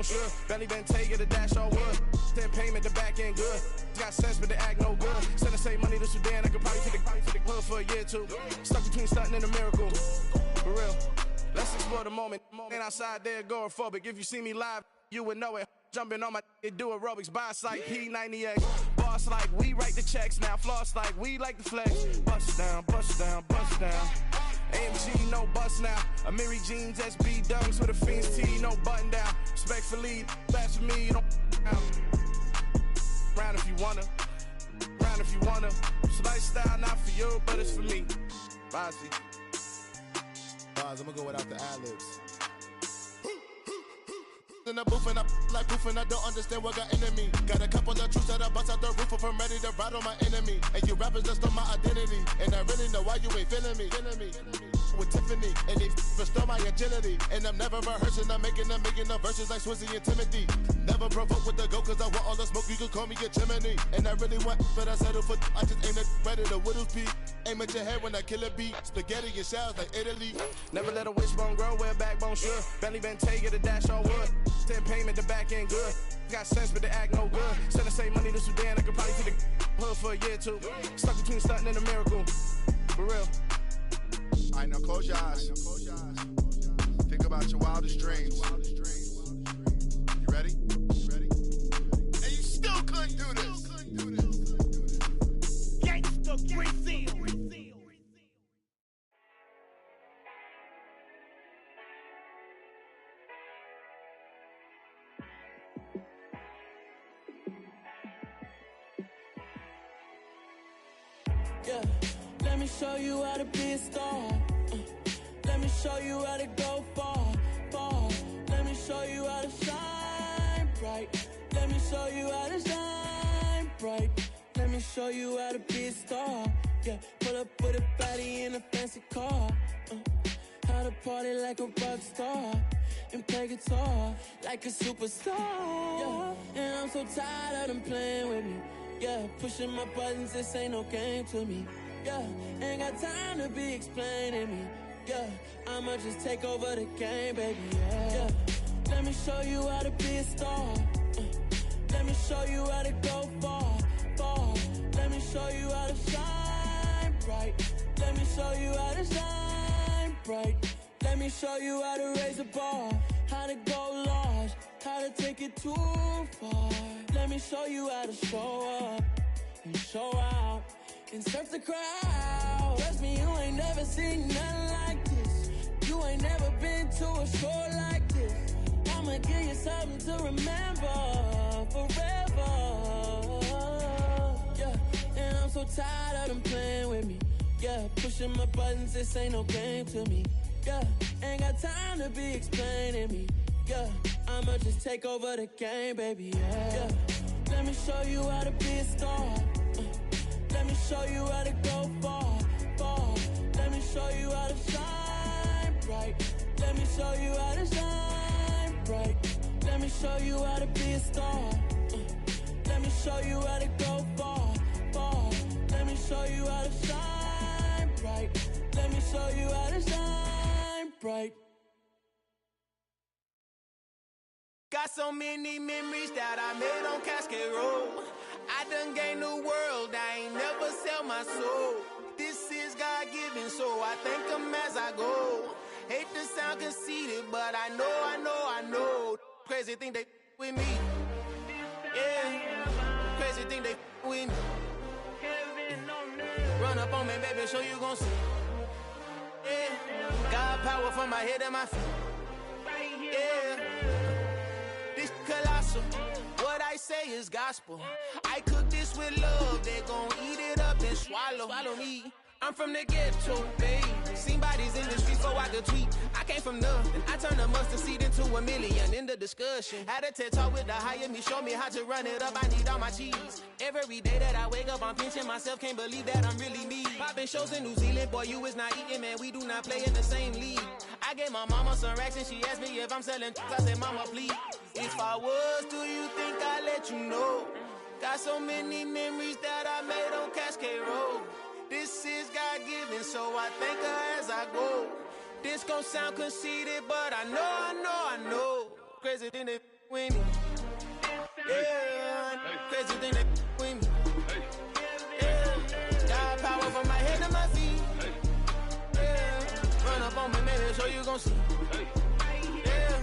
Sure, belly been taking the dash all wood. Then payment the back end good. Got sense but they act no good. Send to save money to Sudan, I could probably take the hood for a year or two. Stuck between stunting and a miracle. For real. Let's explore the moment. Ain't outside there agoraphobic. If you see me live, you would know it. Jumping on my do aerobics, buy like P90X. Boss like we write the checks now. Floss like we like the flex. Bust down, bust down, bust down. AMG, no bust now. Amiri jeans, SB dunks with a Fiends tee, no button down. Respectfully, best for me, don't round if you wanna. Round if you wanna. It's lifestyle, not for you, but it's for me. Bozzy. Bars, I'm gonna go without the ad-libs. In the booth and I like proof and I don't understand what got into me. Got a couple of truths that I bust out the roof if I'm ready to ride on my enemy. And you rappers just stole my identity, and I really know why you ain't feeling me. With Tiffany, and they restore my agility. And I'm never rehearsing, I'm making a million of verses like Swizzy and Timothy. Never provoke with the go, cause I want all the smoke, you can call me a chimney. And I really want, but I settle for, I just aim at ready to Whittles Peak. Aim at your head when I kill a beat. Spaghetti and shells like Italy. Never let a wishbone grow where backbone should. Belly been taking the dash all wood. Then payment the back end good. Got sense but they act no good. Send to save money to Sudan, I could probably take the hood for a year or two. Stuck between stunting and a miracle. For real. Alright, now close your eyes. Think about your wildest dreams. You ready? And you still couldn't do this. Gangsta Brazil. Yeah, let me show you how to be a star. Let me show you how to go far, far. Let me show you how to shine bright. Let me show you how to shine bright. Let me show you how to be a star. Yeah, pull up with a body in a fancy car. How to party like a rock star and play guitar like a superstar. Yeah, and I'm so tired of them playing with me. Yeah, pushing my buttons, this ain't no game to me. Yeah, ain't got time to be explaining me. Yeah, I'ma just take over the game, baby. Yeah, let me show you how to be a star. Let me show you how to go far, far. Let me show you how to shine bright. Let me show you how to shine bright. Let me show you how to raise the bar, how to go large, how to take it too far. Let me show you how to show up and show out and surf the crowd. Trust me, you ain't never seen nothing like this. You ain't never been to a show like this. I'ma give you something to remember forever. Yeah, and I'm so tired of them playing with me. Yeah, pushing my buttons, this ain't no game to me. Yeah, ain't got time to be explaining me. Yeah, I'ma just take over the game, baby. Yeah, let me show you how to be a star. Let me show you how to go far, far. Let me show you how to shine bright. Let me show you how to shine bright. Let me show you how to be a star. Let me show you how to go far, far. Let me show you how to shine bright. Let me show you how to shine bright. Got so many memories that I made on Cascade Road. I done gained the world, I ain't never sell my soul. This is God-given, so I thank him as I go. Hate to sound conceited, but I know. Crazy thing they with me. Yeah, crazy thing they with me. Run up on me, baby, show you gon' see. Yeah, God power from my head and my feet. Yeah. This colossal, what I say is gospel. I cook this with love, they gon' eat it up and swallow me. I'm from the ghetto, babe. Seen bodies in the streets so I could tweet. I came from nothing, I turned a mustard seed into a million. In the discussion, had a TED talk with the higher me, show me how to run it up, I need all my cheese. Every day that I wake up, I'm pinching myself, can't believe that I'm really me. Popping shows in New Zealand, boy, you is not eating, man, we do not play in the same league. I gave my mama some racks and she asked me if I'm selling, I said, mama, please. If I was, do you think I'd let you know? Got so many memories that I made on Cascade Road. This is God-given, so I thank her as I go. This gon' sound conceited, but I know. Crazy thing they with me. Yeah, crazy thing that with me. Yeah, got power from my head to my feet. Yeah, run up on me, maybe so you gon' see. Yeah,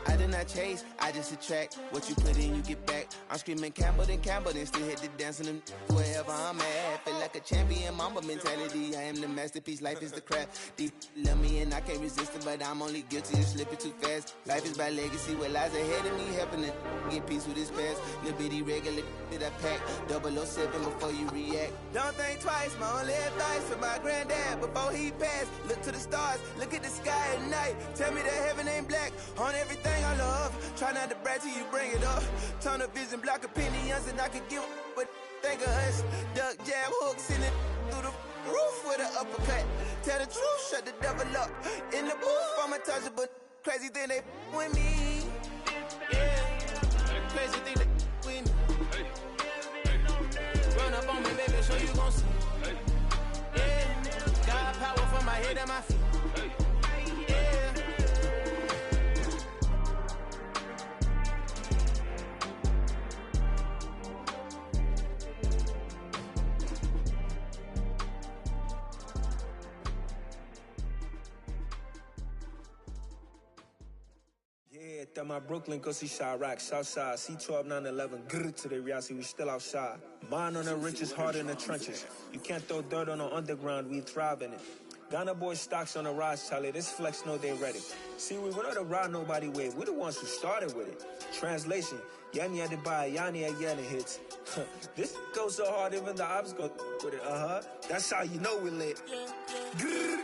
I did not chase, I just attract. What you put in, you get back. I'm screaming Campbell, then still hit the dance and wherever I'm at. Feel like a champion, mamba mentality. I am the masterpiece, life is the crap. Deep love me and I can't resist it, but I'm only guilty of slipping too fast. Life is by legacy, what lies ahead of me, helping to get peace with this past. Little bitty regular that I pack, 007 before you react. Don't think twice, my only advice for my granddad before he passed. Look to the stars, look at the sky at night. Tell me that heaven ain't black on everything I love. Try not to brag till you bring it up. Turn the vision, block opinions, and I could give but think of us. Duck, jab, hooks in it through the roof with an uppercut. Tell the truth, shut the devil up. In the booth, I'm untouchable. Crazy thing they with me. Yeah, crazy thing they with me. Run up on me, baby, so you gon' see. Yeah, got power from my head and my feet. Yeah. That my Brooklyn, go see Chirac, Southside, C12, 911, grrr to the reality, we still outside. Mine on the riches, hard in the trenches. You can't throw dirt on the underground, we thrive in it. Ghana boys stocks on the rise, Charlie, this flex know they ready. See, we went on the ride nobody wave, we the ones who started with it. Translation, Yanni had to buy, Yanni had yelling hits. This goes so hard, even the ops go with it, That's how you know we lit. Grrr.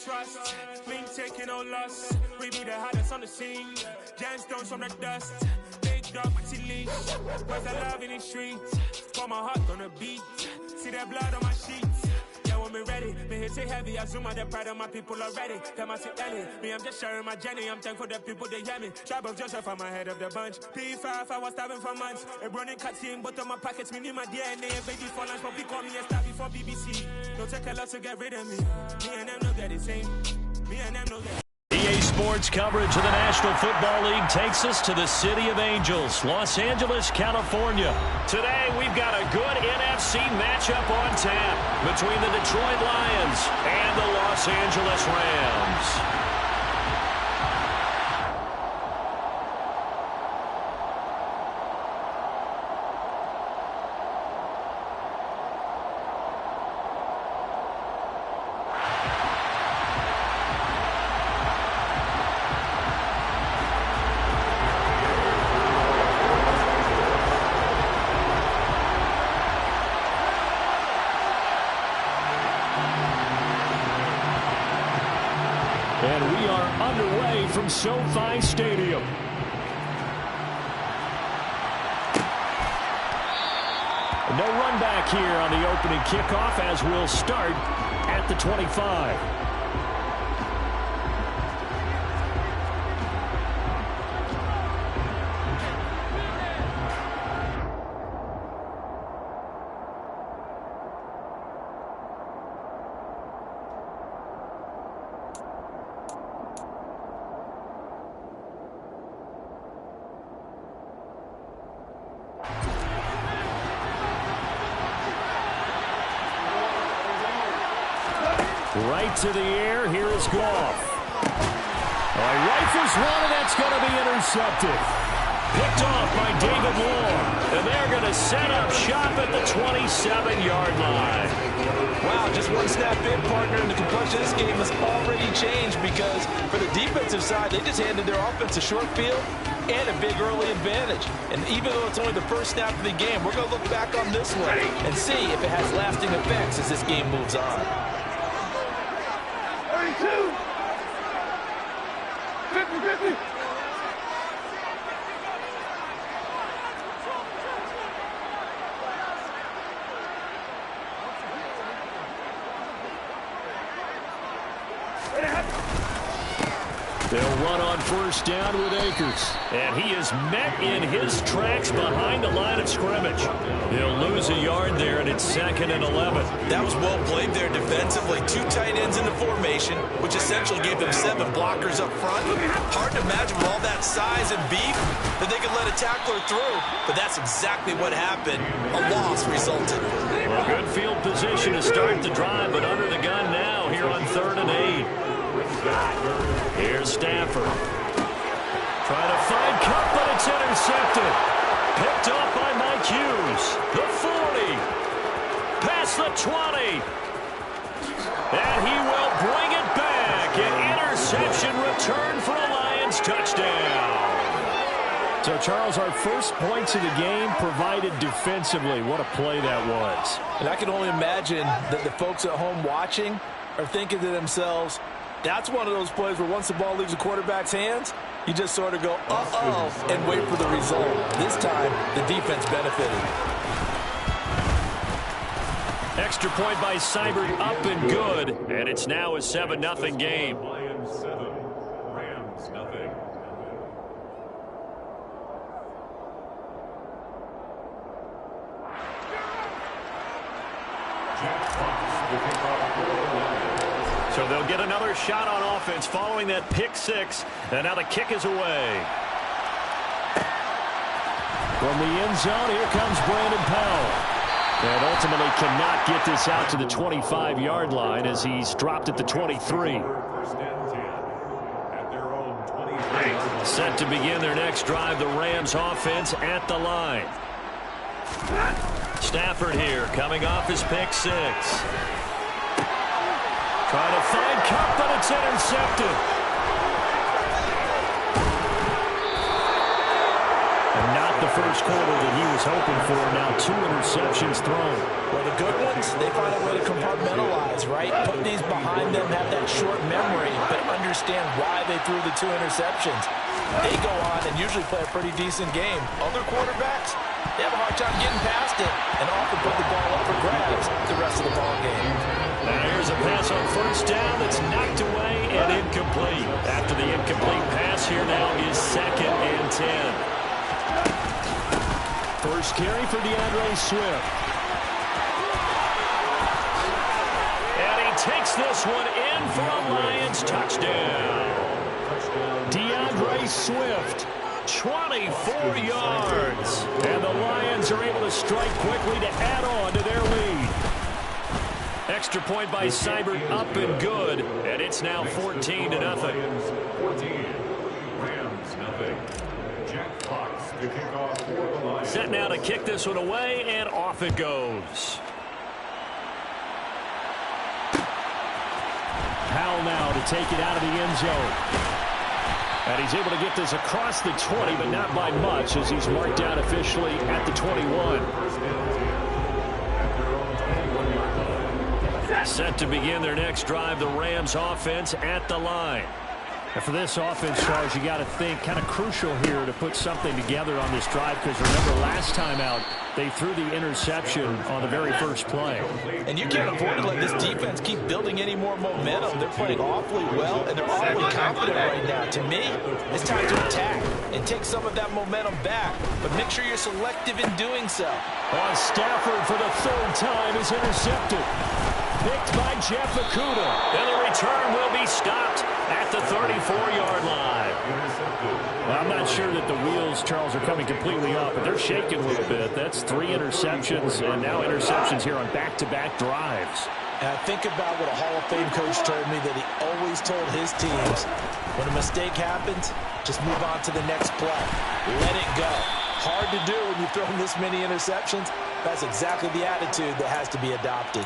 Trust, me taking no loss. We be the hottest on the scene. Gemstones from the dust. Big dog with the leash. Where's the love in the streets? Got my heart on the beat. See that blood on my sheets. Yeah, when me ready, me hit it heavy. I zoom out the pride of my people already. Tell my Ellie, me I'm just sharing my journey. I'm thankful the people they hear me. Tribe of Joseph, I'm ahead of the bunch. P5, I was starving for months. A running cutscene, but on my pockets, me need my DNA. Baby for lunch, but we call me a star before BBC. Don't take a lot to get rid of me. Me and them no get the same. Me and them no get. EA Sports coverage of the National Football League takes us to the City of Angels, Los Angeles, California. Today, we've got a good NFC matchup on tap between the Detroit Lions and the Los Angeles Rams. And we are underway from SoFi Stadium. No run back here on the opening kickoff as we'll start at the 25. Right to the air, here is Goff. Rifles one, and that's going to be intercepted. Picked off by David Moore. And they're going to set up shop at the 27-yard line. Wow, just one snap in, partner, and the complexion of this game has already changed because for the defensive side, they just handed their offense a short field and a big early advantage. And even though it's only the first snap of the game, we're going to look back on this one and see if it has lasting effects as this game moves on. They'll run on first down with Akers. And he is met in his tracks behind the line of scrimmage. He'll lose a yard there, and it's 2nd and 11. That was well played there defensively. 2 tight ends in the formation, which essentially gave them 7 blockers up front. Hard to imagine with all that size and beef that they could let a tackler through. But that's exactly what happened. A loss resulted. Well, good field position to start the drive, but under the gun now here on 3rd and 8. Here's Stafford. Trying to find Cup, but it's intercepted. Picked off by Mike Hughes. The 40. Past the 20. And he will bring it back. An interception return for a Lions touchdown. So, Charles, our first points of the game provided defensively. What a play that was. And I can only imagine that the folks at home watching are thinking to themselves, that's one of those plays where once the ball leaves the quarterback's hands, you just sort of go, uh-oh, and wait for the result. This time, the defense benefited. Extra point by Seibert, up and good. And it's now a 7-0 game. Lions 7, Rams nothing. So they'll get another shot on offense following that pick 6. And now the kick is away. From the end zone, here comes Brandon Powell. And ultimately cannot get this out to the 25-yard line as he's dropped at the 23. Set to begin their next drive, the Rams offense at the line. Stafford here coming off his pick 6. Trying to find Cup, but it's intercepted. And not the first quarter that he was hoping for. Now 2 interceptions thrown. Well, the good ones, they find a way to compartmentalize, right? Put these behind them, have that short memory, but understand why they threw the 2 interceptions. They go on and usually play a pretty decent game. Other quarterbacks, they have a hard time getting past it and often put the ball up for grabs the rest of the ball game. Now here's a pass on first down that's knocked away and incomplete. After the incomplete pass, here now is 2nd and 10. First carry for DeAndre Swift. And he takes this one in for a Lions touchdown. DeAndre Swift, 24 yards. And the Lions are able to strike quickly to add on to their lead. Extra point by Seibert, up and good. And it's now 14-0. 14, Rams nothing. Jack Fox to kick off for the Lions. Set now to kick this one away, and off it goes. Powell now to take it out of the end zone. And he's able to get this across the 20, but not by much, as he's marked out officially at the 21. Set to begin their next drive, the Rams offense at the line. And for this offense, Charles, you got to think kind of crucial here to put something together on this drive, because remember last time out, they threw the interception on the very first play. And you can't afford to let this defense keep building any more momentum. They're playing awfully well, and they're awfully confident right now. To me, it's time to attack and take some of that momentum back, but make sure you're selective in doing so. On Stafford for the 3rd time is intercepted. Picked by Jeff Okudah. And the return will be stopped at the 34-yard line. Well, I'm not sure that the wheels, Charles, are coming completely off, but they're shaking a little bit. That's 3 interceptions, and now interceptions here on back-to-back drives. And I think about what a Hall of Fame coach told me, that he always told his teams, when a mistake happens, just move on to the next play. Let it go. Hard to do when you've thrown this many interceptions. That's exactly the attitude that has to be adopted.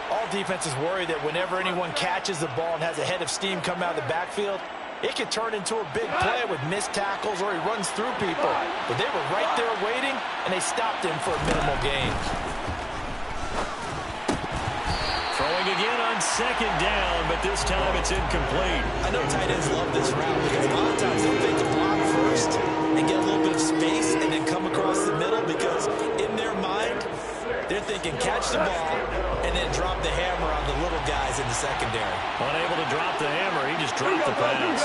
All defenses worry that whenever anyone catches the ball and has a head of steam come out of the backfield, it could turn into a big play with missed tackles or he runs through people. But they were right there waiting, and they stopped him for a minimal gain. Throwing again on second down, but this time it's incomplete. I know tight ends love this route because a lot of times they'll fake the block first and get a little bit of space and then come across the middle because in their mind, they're thinking catch the ball and then drop the hammer on the little guys in the secondary. Unable to drop the hammer, he just dropped the pass.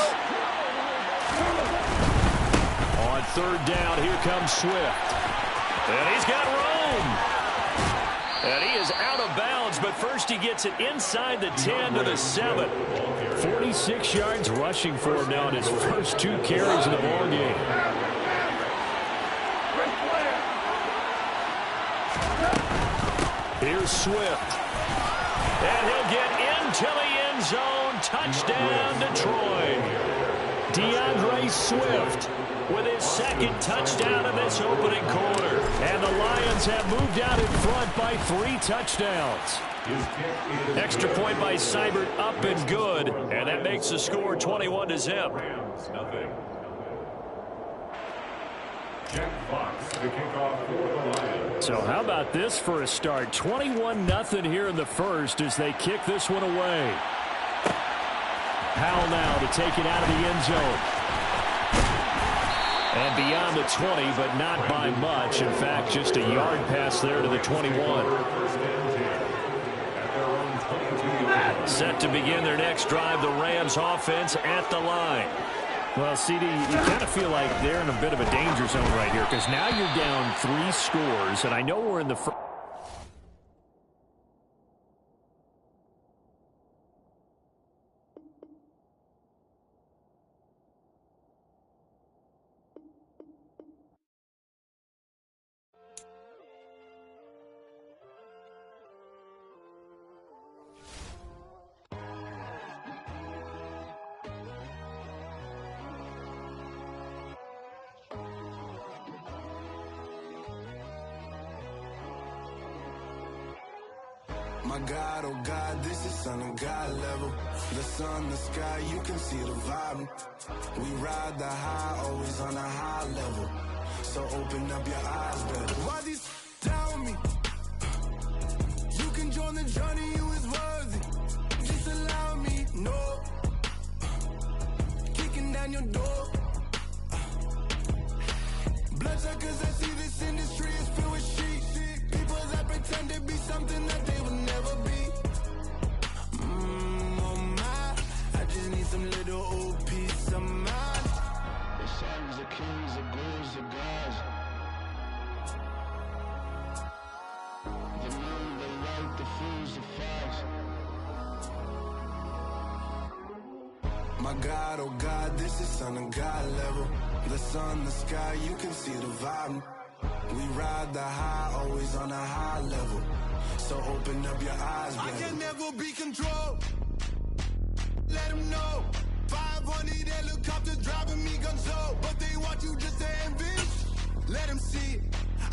On third down, here comes Swift. And he's got room. And he is out of bounds, but first he gets it inside the 10 to the 7. 46 yards rushing for him now in his first 2 carries in the ballgame. Here's Swift. And he'll get into the end zone. Touchdown, Detroit. DeAndre Swift with his second touchdown in this opening quarter. And the Lions have moved out in front by 3 touchdowns. Extra point by Seibert up and good. And that makes the score 21-0. So how about this for a start? 21-0 here in the first as they kick this one away. Powell now to take it out of the end zone. And beyond the 20, but not by much. In fact, just a yard pass there to the 21. Set to begin their next drive, the Rams offense at the line. Well, CD, you kind of feel like they're in a bit of a danger zone right here because now you're down 3 scores, and I know we're in the first. My God, oh God, this is Son of God level. The sun, the sky, you can see the vibe. We ride the high, always on a high level. So open up your eyes, better. Why these down me? You can join the journey, you is worthy. Just allow me, no. Kicking down your door. Bloodshot cause I see this industry is filled with shit. People that pretend to be something that they will never be. Oh my, I just need some little old peace of mind. The sons of kings, the bulls, the gods. The moon, the light, the fools, the facts. My God, oh God, this is Son of God level. The sun, the sky, you can see the vibe. We ride the high, always on a high level. So open up your eyes, baby. I can never be controlled. Let them know. 500 helicopters driving me gonzo. But they want you just to envy. Let them see it.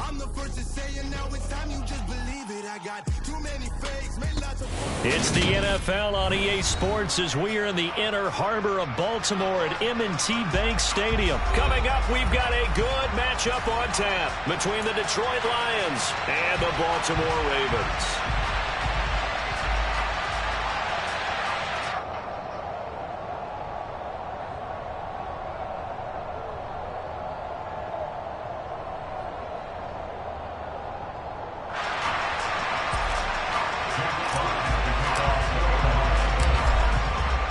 I'm the first to say it, now it's time you just believe it. I got too many fakes, made lots of... It's the NFL on EA Sports as we are in the inner harbor of Baltimore at M&T Bank Stadium. Coming up, we've got a good matchup on tap between the Detroit Lions and the Baltimore Ravens.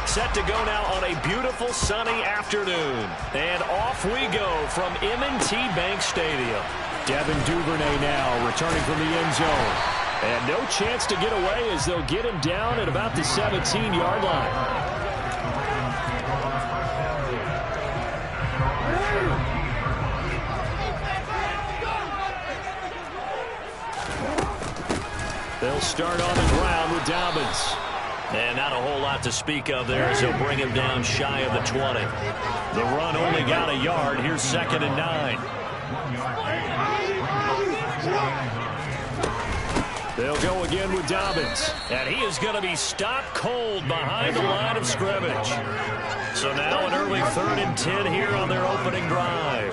Set to go now on a beautiful sunny afternoon. And off we go from M&T Bank Stadium. Devin Duvernay now returning from the end zone. And no chance to get away as they'll get him down at about the 17-yard line. They'll start on the ground with Dobbins. And not a whole lot to speak of there as he'll bring him down shy of the 20. The run only got a yard. Here's 2nd and 9. They'll go again with Dobbins. And he is going to be stopped cold behind the line of scrimmage. So now an early 3rd and 10 here on their opening drive.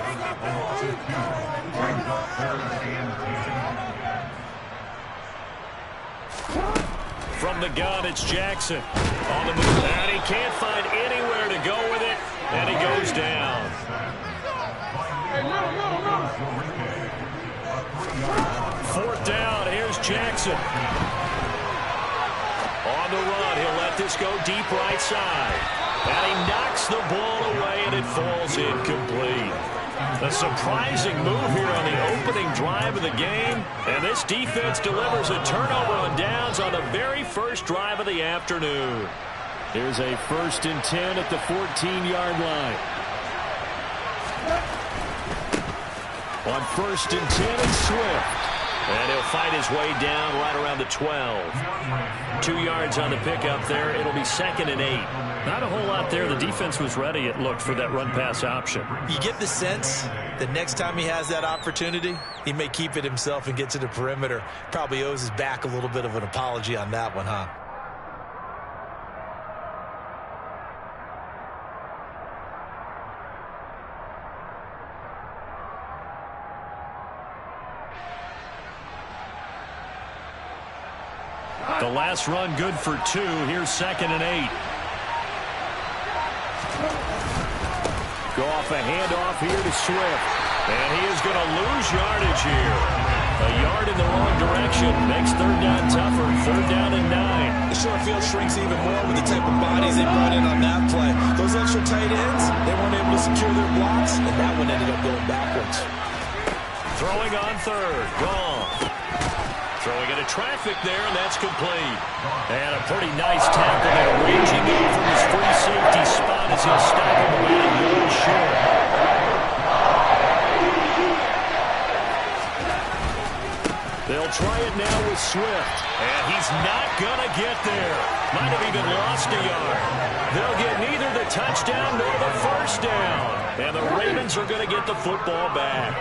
From the gun, it's Jackson. On the move, and he can't find anywhere to go with it, and he goes down. Fourth down, here's Jackson. On the run, he'll let this go deep right side. And he knocks the ball away, and it falls incomplete. A surprising move here on the opening drive of the game. And this defense delivers a turnover on downs on the very first drive of the afternoon. Here's a 1st and 10 at the 14-yard line. On 1st and 10, it's Swift. And he'll fight his way down right around the 12. 2 yards on the pickup there. It'll be 2nd and 8. Not a whole lot there. The defense was ready, it looked, for that run-pass option. You get the sense that next time he has that opportunity, he may keep it himself and get to the perimeter. Probably owes his back a little bit of an apology on that one, huh? The last run good for 2. Here's 2nd and 8. Go off a handoff here to Swift. And he is going to lose yardage here. A yard in the wrong direction makes 3rd down tougher. 3rd down and 9. The short field shrinks even more with the type of bodies they brought in on that play. Those extra tight ends, they weren't able to secure their blocks, and that one ended up going backwards. Throwing on 3rd. Gone. Throwing into traffic there, and that's complete. And a pretty nice tackle there, ranging in from his free safety spot as he'll stop him about a yard short. They'll try it now with Swift, and he's not going to get there. Might have even lost a yard. They'll get neither the touchdown nor the 1st down. And the Ravens are going to get the football back.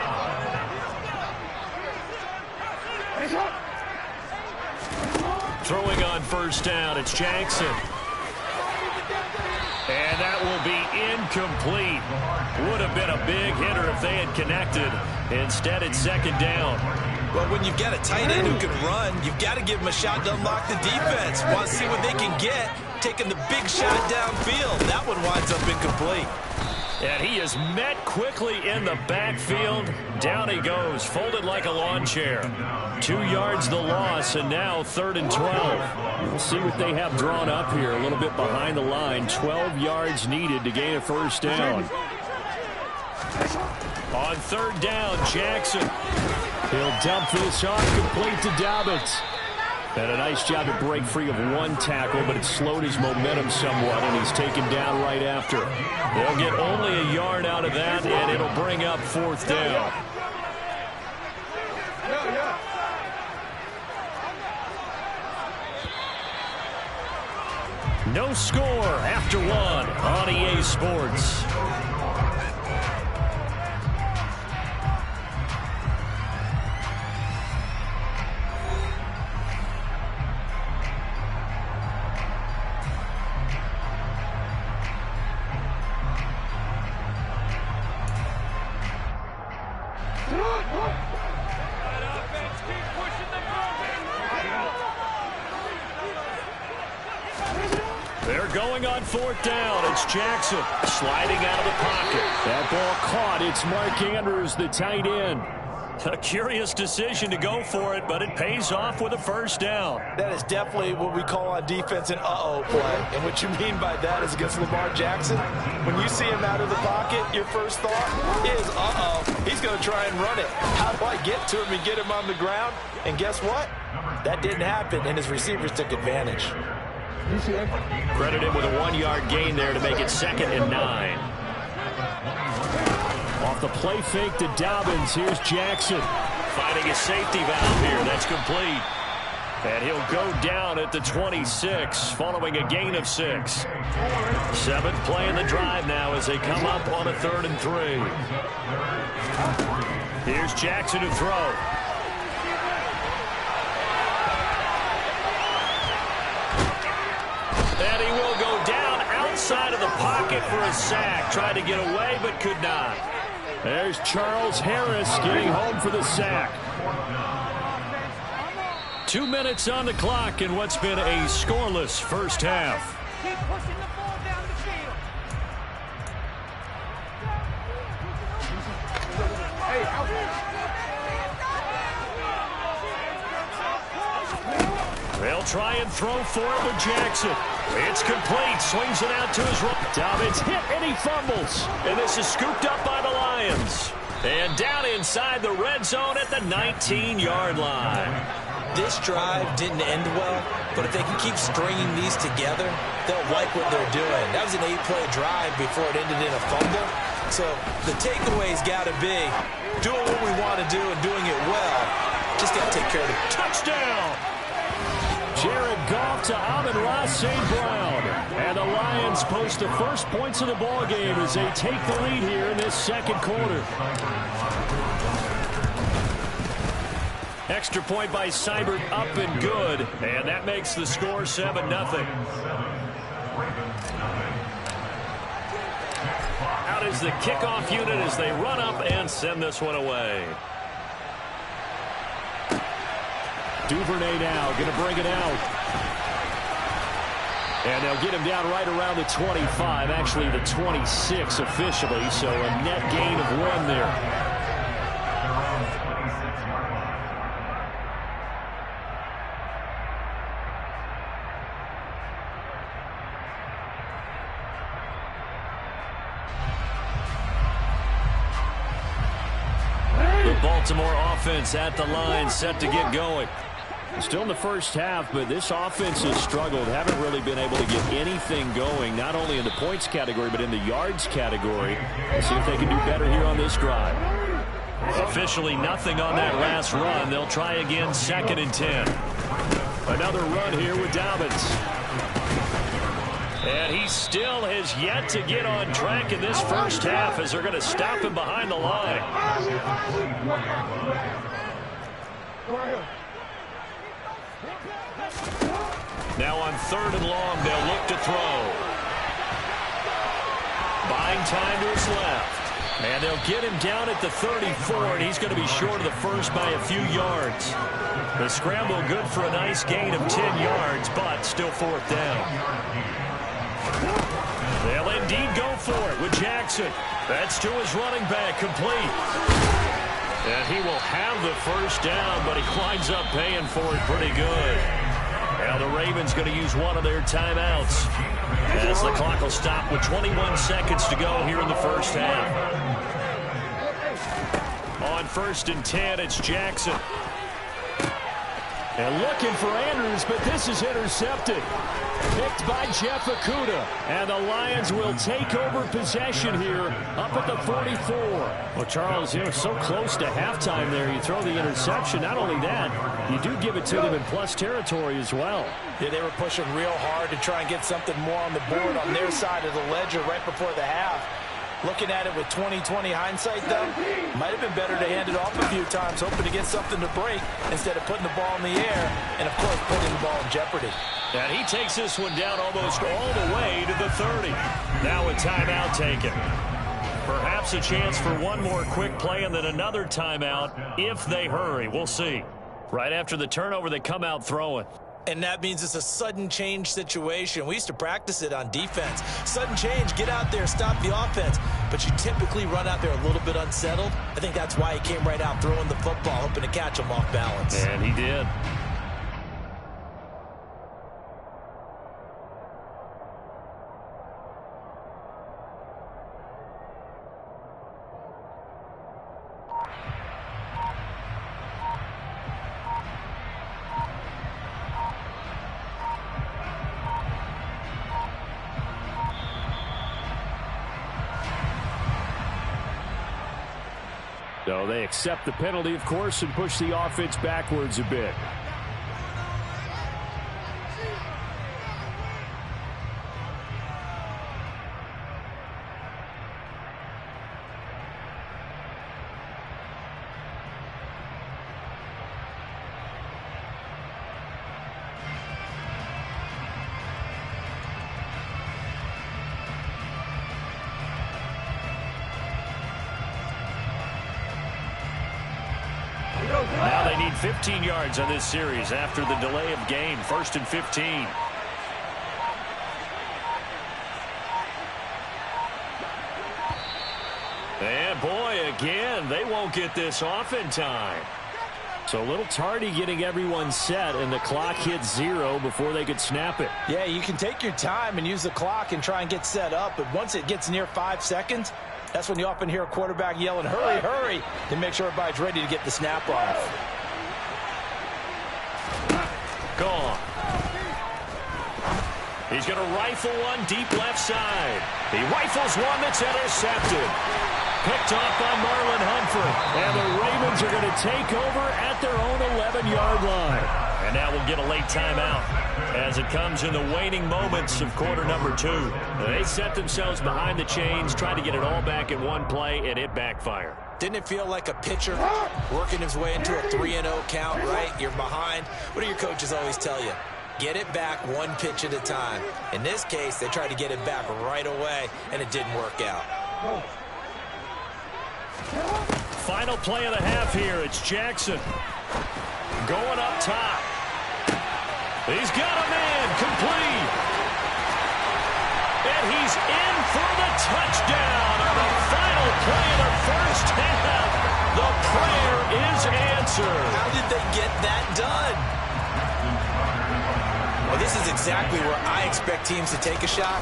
Throwing on 1st down, it's Jackson. And that will be incomplete. Would have been a big hitter if they had connected. Instead, it's 2nd down. Well, when you've got a tight end who can run, you've got to give him a shot to unlock the defense. Want to see what they can get, taking the big shot downfield. That one winds up incomplete. And he is met quickly in the backfield. Down he goes, folded like a lawn chair. 2 yards the loss, and now 3rd and 12. We'll see what they have drawn up here. A little bit behind the line. 12 yards needed to gain a 1st down. On 3rd down, Jackson. He'll dump this off, complete to Dobbins. And a nice job to break free of one tackle, but it slowed his momentum somewhat, and he's taken down right after. They'll get only a yard out of that, and it'll bring up 4th down. No score after 1 on EA Sports. They're going on 4th down. It's Jackson sliding out of the pocket. That ball caught. It's Mark Andrews, the tight end. A curious decision to go for it, but it pays off with a 1st down. That is definitely what we call on defense an uh-oh play. And what you mean by that is against Lamar Jackson, when you see him out of the pocket, your first thought is, uh-oh, he's going to try and run it. How do I get to him and get him on the ground? And guess what? That didn't happen, and his receivers took advantage. Credit him with a 1-yard gain there to make it 2nd and 9. Off the play fake to Dobbins. Here's Jackson. Finding a safety valve here. That's complete. And he'll go down at the 26 following a gain of 6. 7th play in the drive now as they come up on a 3rd and 3. Here's Jackson to throw. And he will go down outside of the pocket for a sack. Tried to get away, but could not. There's Charles Harris getting home for the sack. 2 minutes on the clock in what's been a scoreless first half. Keep pushing the ball down the field. They'll try and throw for it with Jackson. It's complete. Swings it out to his right. Dobbins hit and he fumbles. And this is scooped up by the Lions. And down inside the red zone at the 19-yard line. This drive didn't end well, but if they can keep stringing these together, they'll like what they're doing. That was an 8-play drive before it ended in a fumble. So the takeaway's got to be doing what we want to do and doing it well. Just got to take care of it. Touchdown! Jared Goff to Amon-Ra St. Brown. And the Lions post the first points of the ball game as they take the lead here in this second quarter. Extra point by Seibert up and good. And that makes the score 7-0. Out is the kickoff unit as they run up and send this one away. Duvernay now going to bring it out. And they'll get him down right around the 25, actually the 26 officially, so a net gain of 1 there. The Baltimore offense at the line, set to get going. Still in the first half, but this offense has struggled. Haven't really been able to get anything going, not only in the points category, but in the yards category. Let's see if they can do better here on this drive. Officially nothing on that last run. They'll try again, 2nd and 10. Another run here with Dobbins. And he still has yet to get on track in this first half as they're going to stop him behind the line. Now on 3rd and long, they'll look to throw. Buying time to his left. And they'll get him down at the 34, and he's going to be short of the first by a few yards. The scramble good for a nice gain of 10 yards, but still 4th down. They'll indeed go for it with Jackson. That's to his running back, complete. And he will have the first down, but he winds up paying for it pretty good. Now the Ravens going to use one of their timeouts as the clock will stop with 21 seconds to go here in the first half. On 1st and 10, it's Jackson. And looking for Andrews, but this is intercepted. Picked by Jeff Okudah. And the Lions will take over possession here up at the 44. Well, Charles, so close to halftime there. You throw the interception. Not only that, you do give it to them in plus territory as well. Yeah, they were pushing real hard to try and get something more on the board on their side of the ledger right before the half. Looking at it with 20/20 hindsight, though, might have been better to hand it off a few times, hoping to get something to break instead of putting the ball in the air and, of course, putting the ball in jeopardy. And he takes this one down almost all the way to the 30. Now a timeout taken. Perhaps a chance for one more quick play and then another timeout if they hurry. We'll see. Right after the turnover, they come out throwing. And that means it's a sudden change situation. We used to practice it on defense. Sudden change, get out there, stop the offense. But you typically run out there a little bit unsettled. I think that's why he came right out throwing the football, hoping to catch him off balance. And he did. So they accept the penalty, of course, and push the offense backwards a bit. Now they need 15 yards on this series after the delay of game. 1st and 15. And boy, again, they won't get this off in time. So a little tardy getting everyone set, and the clock hits 0 before they could snap it. Yeah, you can take your time and use the clock and try and get set up, but once it gets near 5 seconds, that's when you often hear a quarterback yelling, hurry, hurry, to make sure everybody's ready to get the snap off. Gone. He's going to rifle one deep left side. He rifles one that's intercepted. Picked off by Marlon Humphrey. And the Ravens are going to take over at their own 11-yard line. And now we'll get a late timeout as it comes in the waning moments of quarter number 2. They set themselves behind the chains, trying to get it all back in one play, and it backfired. Didn't it feel like a pitcher working his way into a 3-0 count, right? You're behind. What do your coaches always tell you? Get it back one pitch at a time. In this case, they tried to get it back right away, and it didn't work out. Final play of the half here. It's Jackson going up top. He's got a man complete. And he's in for the touchdown on the final play of the first half. The prayer is answered. How did they get that done? Well, this is exactly where I expect teams to take a shot.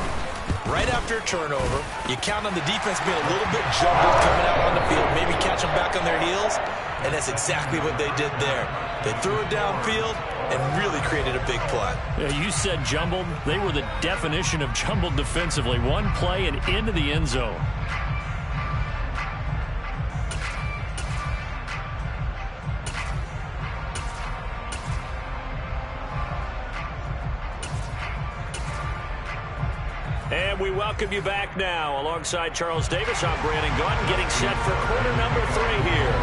Right after a turnover, you count on the defense being a little bit jumbled coming out on the field, maybe catch them back on their heels, and that's exactly what they did there. They threw it downfield and really created a big play. Yeah, you said jumbled. They were the definition of jumbled defensively. One play and into the end zone. And we welcome you back now. Alongside Charles Davis, I'm Brandon Gaudin, getting set for quarter number 3 here.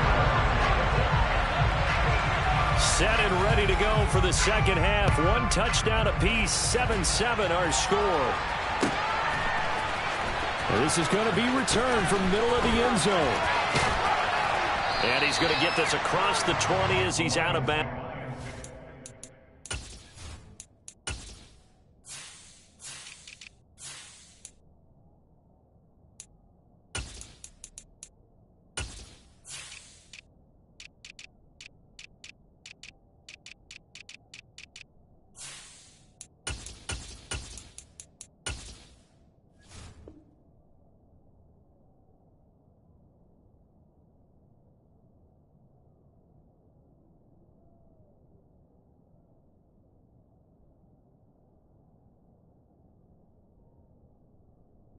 Set and ready to go for the second half. 1 touchdown apiece, 7-7 our score. This is going to be returned from middle of the end zone. And he's going to get this across the 20 as he's out of bounds.